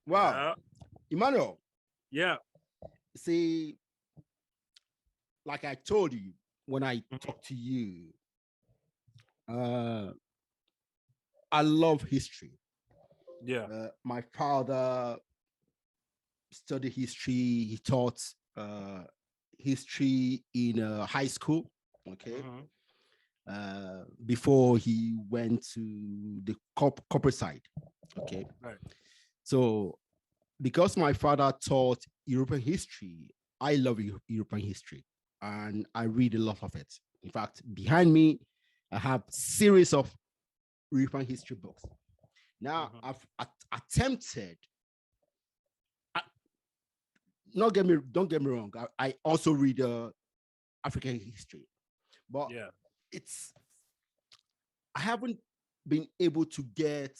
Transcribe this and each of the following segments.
Wow. Emmanuel. Yeah. See, like I told you when I talked to you, I love history. Yeah. My father studied history. He taught history in high school. Okay. Before he went to the corporate side. Okay. Right. So because my father taught European history, I love European history and I read a lot of it. In fact, behind me, I have series of European history books. Now, I've attempted, don't get me wrong, I also read African history, but I haven't been able to get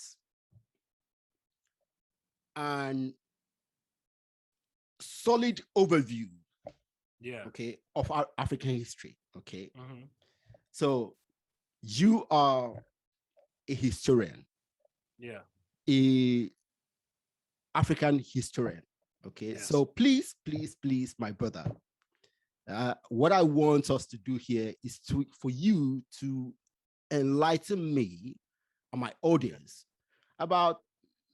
an solid overview okay of our African history. Okay. So you are a historian, a African historian. Okay. So please, my brother, what I want us to do here is for you to enlighten me and my audience about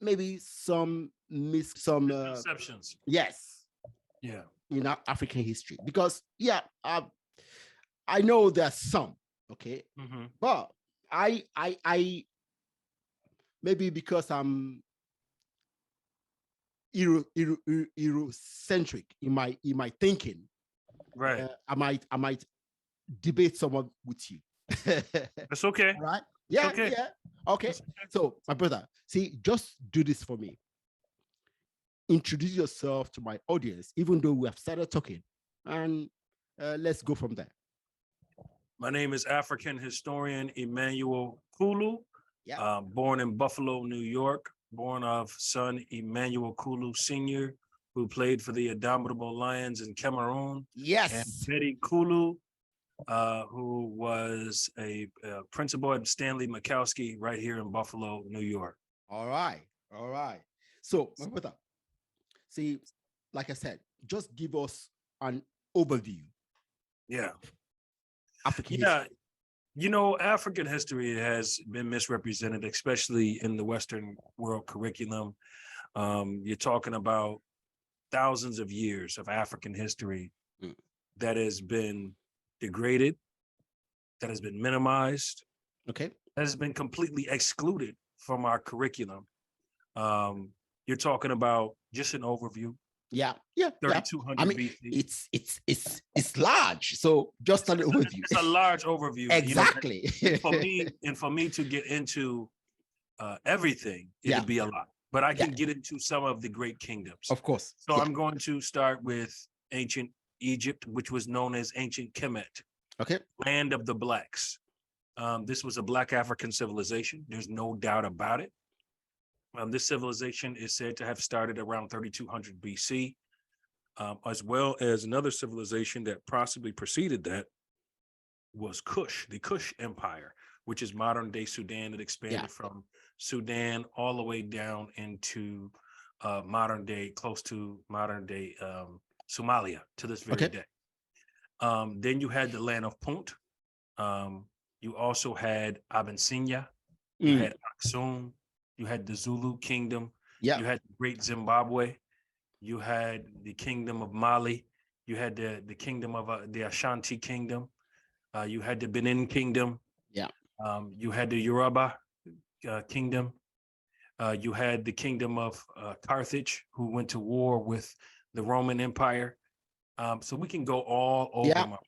maybe some misconceptions. Yes. Yeah. In our African history, because I know there's some, okay, but I maybe because I'm Eurocentric in my thinking, right? I might debate someone with you. That's okay. All right? Yeah, okay. Yeah. Okay. So, my brother, see, just do this for me. Introduce yourself to my audience, even though we have started talking, and let's go from there. My name is African historian Emmanuel Kulu. Born in Buffalo, New York. Born of son Emmanuel Kulu Sr., who played for the Indomitable Lions in Cameroon. Yes. And Betty Kulu, who was a principal at Stanley Mikowski right here in Buffalo, New York. All right. All right. So, my brother, see, like I said, just give us an overview. Yeah. African history. You know, African history has been misrepresented, especially in the Western world curriculum. You're talking about thousands of years of African history that has been degraded, that has been minimized, okay, that has been completely excluded from our curriculum. You're talking about just an overview. Yeah. 3200 I mean, BC. It's large. So just an overview. It's a large overview. Exactly. You know, and for me to get into everything, it'd be a lot. But I can get into some of the great kingdoms. Of course. So I'm going to start with ancient Egypt, which was known as ancient Kemet. Okay. Land of the Blacks. This was a Black African civilization. There's no doubt about it. This civilization is said to have started around 3200 BC, as well as another civilization that possibly preceded that was Kush, the Kush Empire, which is modern day Sudan. It expanded from Sudan all the way down into close to modern day Somalia to this very day. Then you had the land of Punt. You also had Abyssinia. You had Aksum. You had the Zulu kingdom. You had the Great Zimbabwe. You had the kingdom of Mali. You had the kingdom of the Ashanti kingdom. You had the Benin kingdom. You had the Yoruba kingdom. You had the kingdom of Carthage, who went to war with the Roman Empire. So we can go all over.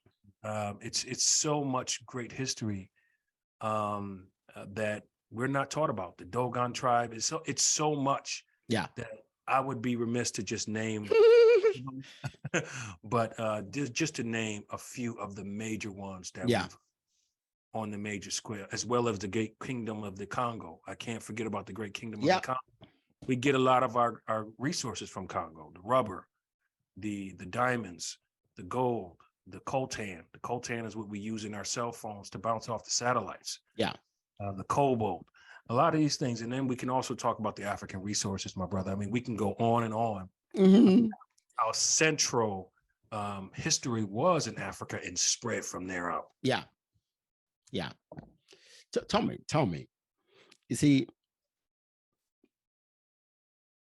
It's so much great history that we're not taught about. The Dogon tribe is so much that I would be remiss to just name, but just to name a few of the major ones that we've on the major square, as well as the Great Kingdom of the Congo. I can't forget about the Great Kingdom of the Congo. We get a lot of our resources from Congo: the rubber, the diamonds, the gold, the coltan. The coltan is what we use in our cell phones to bounce off the satellites. The cobalt. a lot of these things. And then we can also talk about the African resources, my brother. I mean, we can go on and on. Our central history was in Africa and spread from there out. Yeah. Tell me. You see,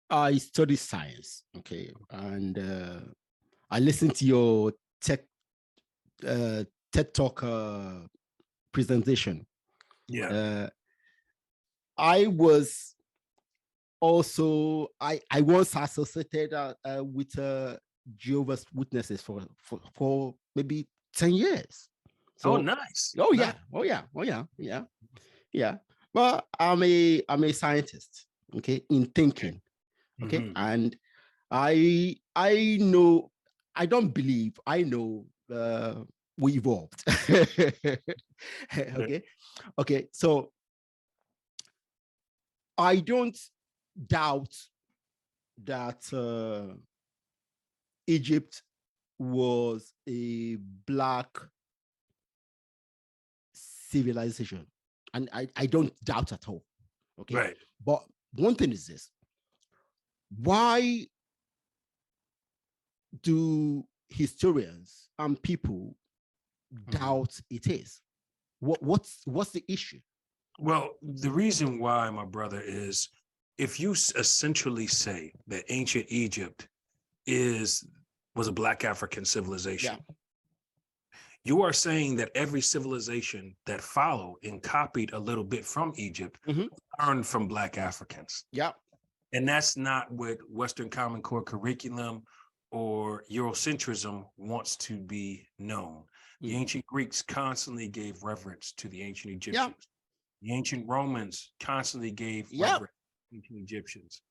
I study science, okay, and I listened to your TED Talk presentation. Yeah. I was also I once associated with Jehovah's Witnesses for maybe 10 years. So, nice. Oh nice. yeah. But I'm a scientist, okay, in thinking, okay, and I know, I don't believe, I know we evolved. Okay. So I don't doubt that Egypt was a Black civilization, and I don't doubt at all. Okay. Right. But one thing is this: why do historians and people doubt it is? What's the issue? Well, the reason why, my brother, is if you essentially say that ancient Egypt was a Black African civilization, you are saying that every civilization that followed and copied a little bit from Egypt learned from Black Africans. Yeah. And that's not what Western Common Core curriculum or Eurocentrism wants to be known. The ancient Greeks constantly gave reverence to the ancient Egyptians. The ancient Romans constantly gave reverence to ancient Egyptians.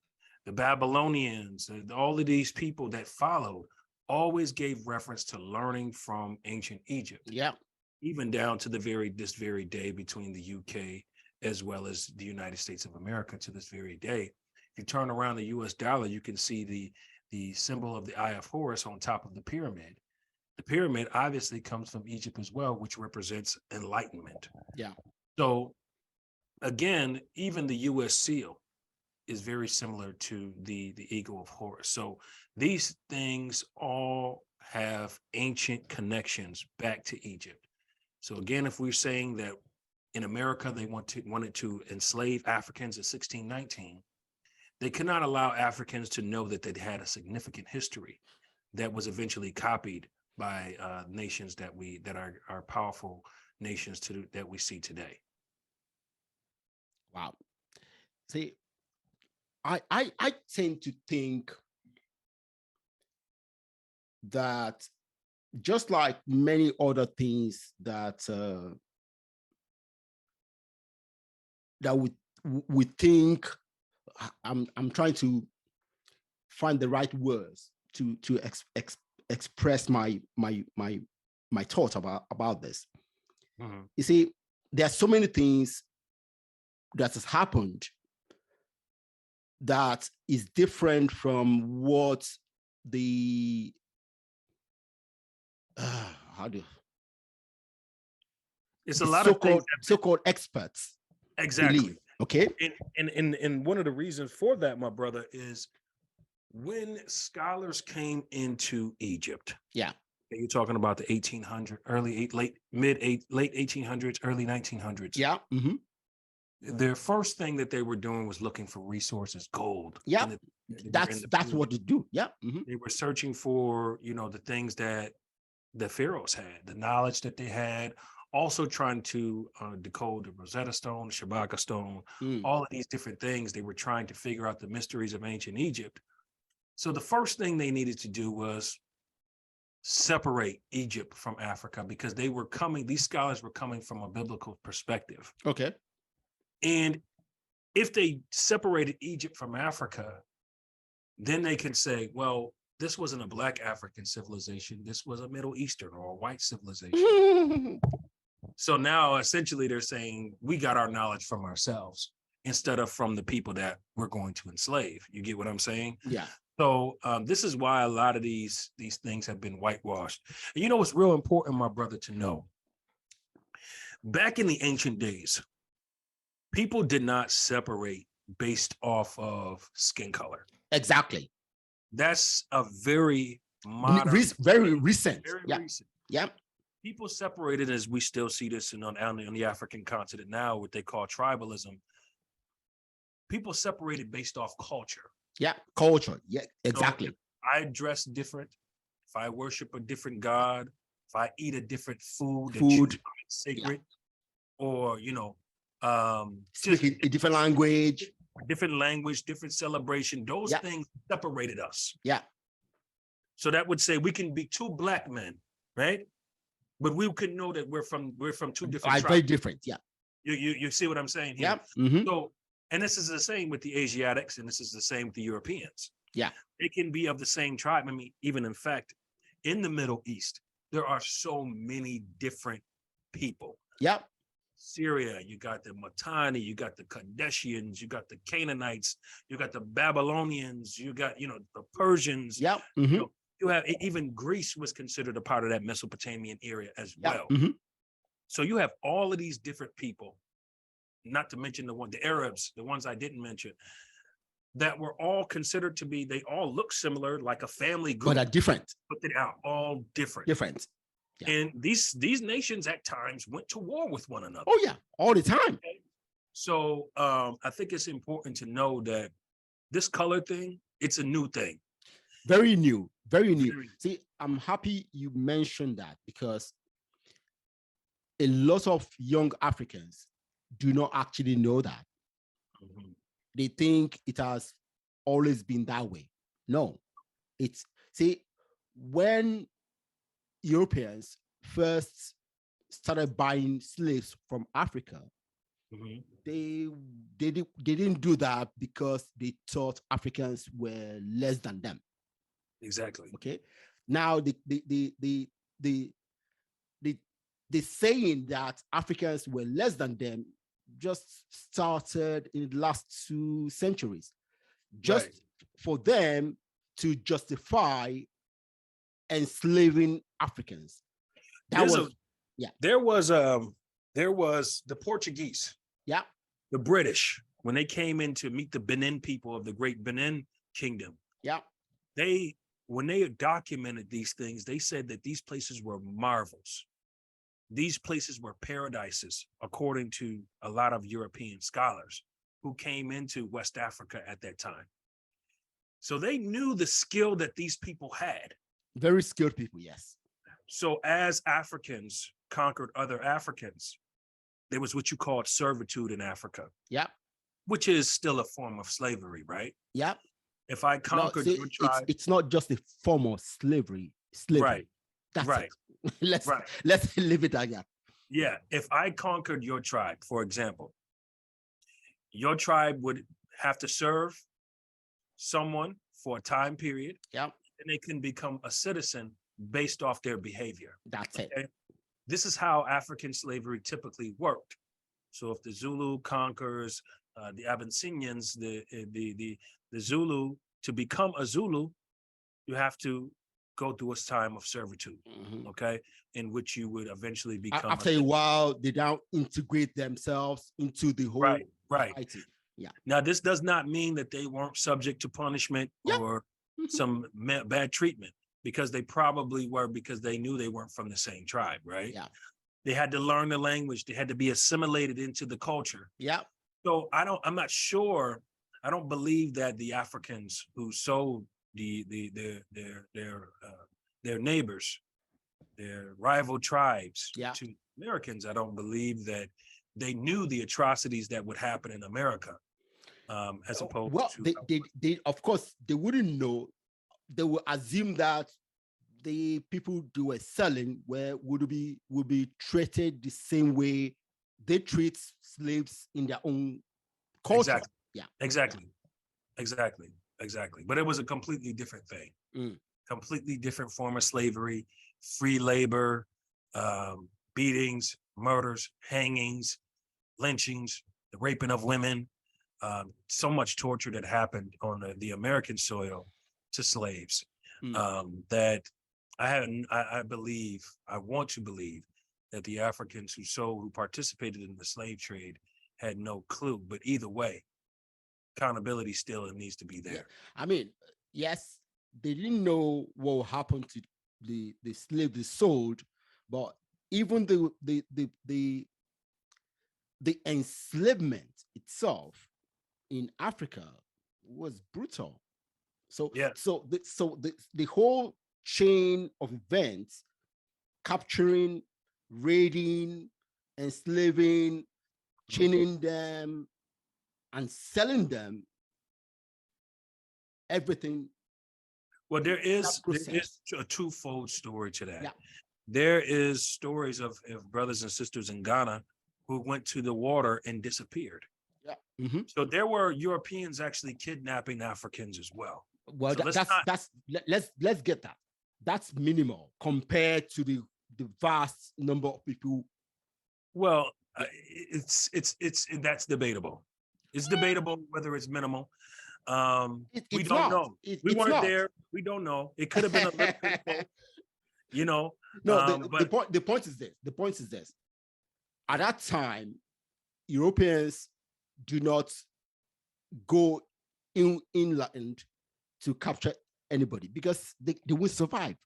The Babylonians, all of these people that followed always gave reference to learning from ancient Egypt. Yeah. Even down to this very day between the UK as well as the United States of America to this very day. If you turn around the US dollar, you can see the symbol of the Eye of Horus on top of the pyramid. The pyramid obviously comes from Egypt as well, which represents enlightenment. Yeah. So again, even the US seal is very similar to the Eagle of Horus. So these things all have ancient connections back to Egypt. So again, if we're saying that in America they wanted to enslave Africans in 1619, they could not allow Africans to know that they had a significant history that was eventually copied by nations that are powerful nations that we see today. Wow. See, I tend to think that just like many other things that we think, I'm trying to find the right words to express my thoughts about this. You see, there are so many things that has happened that is different from what the it's a lot of so-called experts exactly believe. Okay. And one of the reasons for that, my brother, is when scholars came into Egypt. Yeah. You're talking about the 1800s, late 1800s, early 1900s. Yeah. Their first thing that they were doing was looking for resources, gold. Yeah. That's what they do. Yeah. They were searching for, the things that the pharaohs had, the knowledge that they had, also trying to decode the Rosetta Stone, the Shabaka Stone, all of these different things. They were trying to figure out the mysteries of ancient Egypt. So the first thing they needed to do was separate Egypt from Africa, because these scholars were coming from a biblical perspective. Okay. And if they separated Egypt from Africa, then they can say, well, this wasn't a Black African civilization. This was a Middle Eastern or a white civilization. So now essentially they're saying we got our knowledge from ourselves instead of from the people that we're going to enslave. You get what I'm saying? Yeah. So this is why a lot of these things have been whitewashed. And what's real important, my brother, to know? Back in the ancient days, people did not separate based off of skin color. Exactly. That's a very modern, very recent. Very recent. Yeah. People separated, as we still see this on the African continent now, what they call tribalism. People separated based off culture. Yeah, culture. Yeah, exactly. So if I dress different, if I worship a different God, if I eat a different food. Sacred, or speaking a different language, different celebration, those things separated us. Yeah. So that would say we can be two black men, right? But we could know that we're from two different tribes. Very different. Yeah. You see what I'm saying here? Yeah. Mm-hmm. So, and this is the same with the Asiatics, and this is the same with the Europeans. Yeah. They can be of the same tribe. I mean, even in fact, in the Middle East, there are so many different people. Yeah. Syria, you got the Matani, you got the Kadeshians, you got the Canaanites, you got the Babylonians, you got, the Persians. Yeah. Mm-hmm. You have, even Greece was considered a part of that Mesopotamian area as well. Mm-hmm. So you have all of these different people, not to mention the Arabs, the ones I didn't mention, that were all considered to be, they all look similar, like a family group. But are different. But they are all different. Different. Yeah. And these nations at times went to war with one another. Oh, yeah, all the time. Okay. So I think it's important to know that this color thing, it's a new thing. Very new, very new. See, I'm happy you mentioned that, because a lot of young Africans do not actually know that. Mm-hmm. They think it has always been that way. No, when Europeans first started buying slaves from Africa, mm-hmm. they didn't do that because they thought Africans were less than them. Exactly. Okay. Now the saying that Africans were less than them just started in the last 2 centuries, just for them to justify enslaving Africans. There was the Portuguese. Yeah. The British, when they came in to meet the Benin people of the great Benin kingdom. Yeah. When they documented these things, they said that these places were marvels. These places were paradises, according to a lot of European scholars who came into West Africa at that time. So they knew the skill that these people had. Very skilled people, yes. So as Africans conquered other Africans, there was what you called servitude in Africa. Yeah. Which is still a form of slavery, right? Yeah. If I conquered your tribe, it's not just a form of slavery. Right. That's right. It. Let's leave it like that. Yeah. If I conquered your tribe, for example, your tribe would have to serve someone for a time period. Yeah. And they can become a citizen based off their behavior. That's it. This is how African slavery typically worked. So if the Zulu conquers the Abyssinians, the Zulu, to become a Zulu, you have to go through a time of servitude, mm-hmm. okay, in which you would eventually become. After a while, they now integrate themselves into the whole society. Yeah. Now, this does not mean that they weren't subject to punishment or mm-hmm. some bad treatment, because they probably were, because they knew they weren't from the same tribe, right? Yeah. They had to learn the language. They had to be assimilated into the culture. Yeah. So I'm not sure. I don't believe that the Africans who sold their neighbors, their rival tribes to Americans, I don't believe that they knew the atrocities that would happen in America, as opposed to. They of course they wouldn't know. They would assume that the people they were selling would be treated the same way they treat slaves in their own culture. Exactly. Yeah. Exactly. But it was a completely different thing. Completely different form of slavery, free labor, beatings, murders, hangings, lynchings, the raping of women, so much torture that happened on the American soil to slaves, that I want to believe that the Africans who participated in the slave trade had no clue. But either way, accountability still needs to be there. Yeah. I mean, yes, they didn't know what happened to the slave they sold, but even the enslavement itself in Africa was brutal. So Yeah. the whole chain of events, capturing, raiding, enslaving, chaining them, and selling them, everything. Well, there is a twofold story to that. Yeah. There is stories of brothers and sisters in Ghana who went to the water and disappeared. Yeah. Mm-hmm. So there were Europeans actually kidnapping Africans as well. Well, so let's get that. That's minimal compared to the vast number of people. Well, it's that's debatable. It's debatable whether it's minimal. We don't know. We weren't there. We don't know. It could have been a little bit, you know. No, the point is this. The point is this. At that time, Europeans do not go inland to capture anybody because they will survive.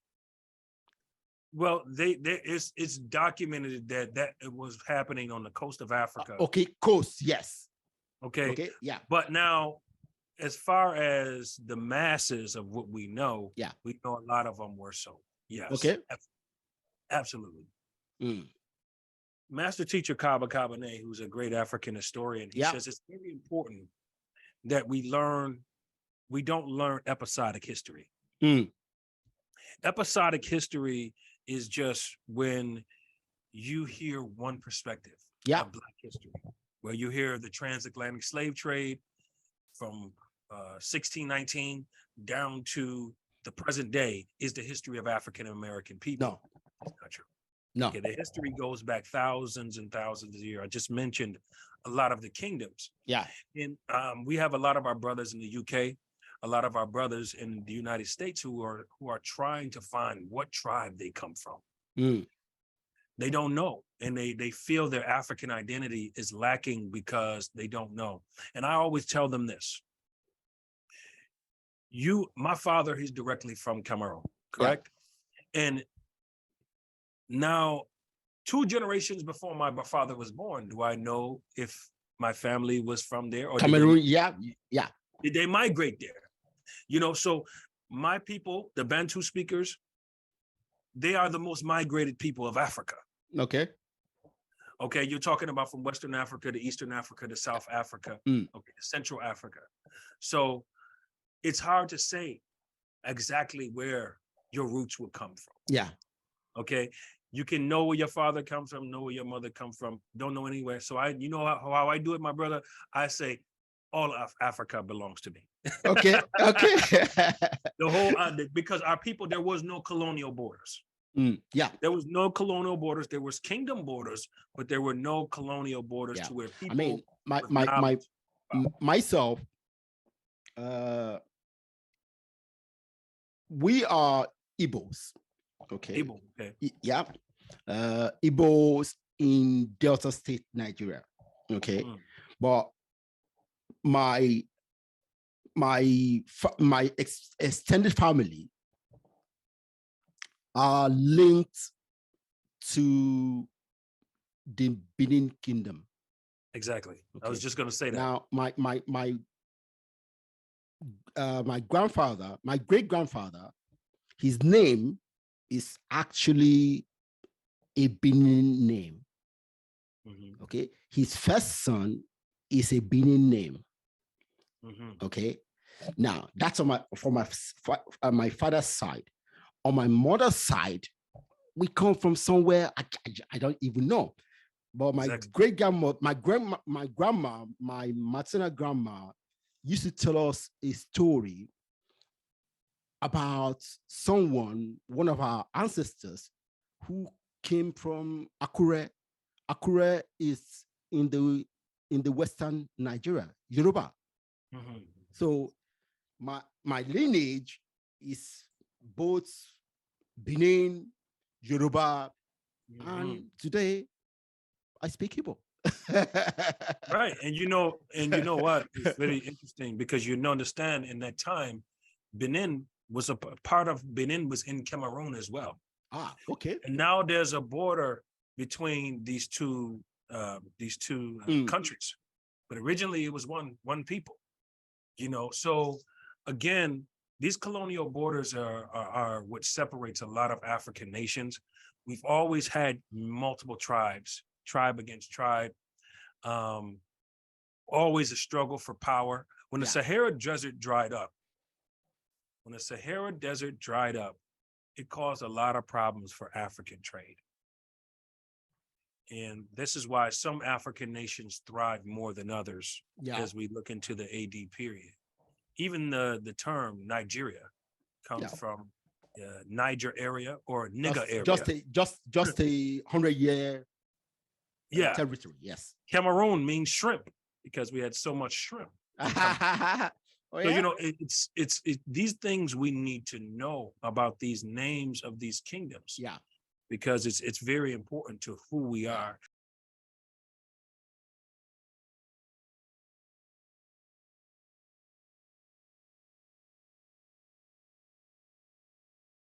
Well, it's documented that it was happening on the coast of Africa. Okay, coast, yes. Okay, yeah. But now, as far as the masses of what we know, yeah, we know a lot of them were so. Yes. Okay. Absolutely. Master teacher Kaba Kabane, who's a great African historian, he says it's very important that we don't learn episodic history. Episodic history is just when you hear one perspective of Black history, where you hear the transatlantic slave trade from 1619 down to the present day is the history of African American people. No, that's not true. No. Okay, the history goes back thousands and thousands of years. I just mentioned a lot of the kingdoms. Yeah. And we have a lot of our brothers in the UK, a lot of our brothers in the United States who are trying to find what tribe they come from. They don't know. And they feel their African identity is lacking because they don't know. And I always tell them this. My father, he's directly from Cameroon, correct? Yeah. And now, 2 generations before my father was born, do I know if my family was from there? Or Cameroon, Did they migrate there? So my people, the Bantu speakers, they are the most migrated people of Africa. Okay. Okay, you're talking about from Western Africa to Eastern Africa to South Africa, okay, Central Africa. So it's hard to say exactly where your roots will come from. Yeah. Okay, you can know where your father comes from, know where your mother comes from, don't know anywhere. So how I do it, my brother, I say all of Africa belongs to me. Okay. The whole, because our people, there was no colonial borders. Yeah. There was no colonial borders. There was kingdom borders, but there were no colonial borders to where people. I mean, myself, we are Igbos. Okay. Igbo, okay. Yeah. Igbos in Delta State, Nigeria. Okay. But my extended family are linked to the Benin Kingdom. Exactly. Okay. I was just going to say that. Now, my grandfather, my great grandfather, his name is actually a Benin name. Okay, his first son is a Benin name. Okay, now that's on my father's side. On my mother's side, we come from somewhere I don't even know. But my great grandma, my grandma, my maternal grandma used to tell us a story about one of our ancestors who came from Akure. Akure is in the western Nigeria, Yoruba. So my lineage is both Benin, Yoruba, and today I speak Igbo. Right. And you know what? It's very interesting because you understand in that time, Benin was part of Benin was in Cameroon as well. Ah, okay. And now there's a border between these two countries. But originally it was one people, So again, these colonial borders are what separates a lot of African nations. We've always had multiple tribes, tribe against tribe. Always a struggle for power. When the Sahara Desert dried up, it caused a lot of problems for African trade. And this is why some African nations thrive more than others as we look into the AD period. Even the term Nigeria comes from Niger area or Niger area. Just a 100-year territory. Yes. Cameroon means shrimp because we had so much shrimp. So it's these things we need to know about these names of these kingdoms. Yeah. Because it's very important to who we are.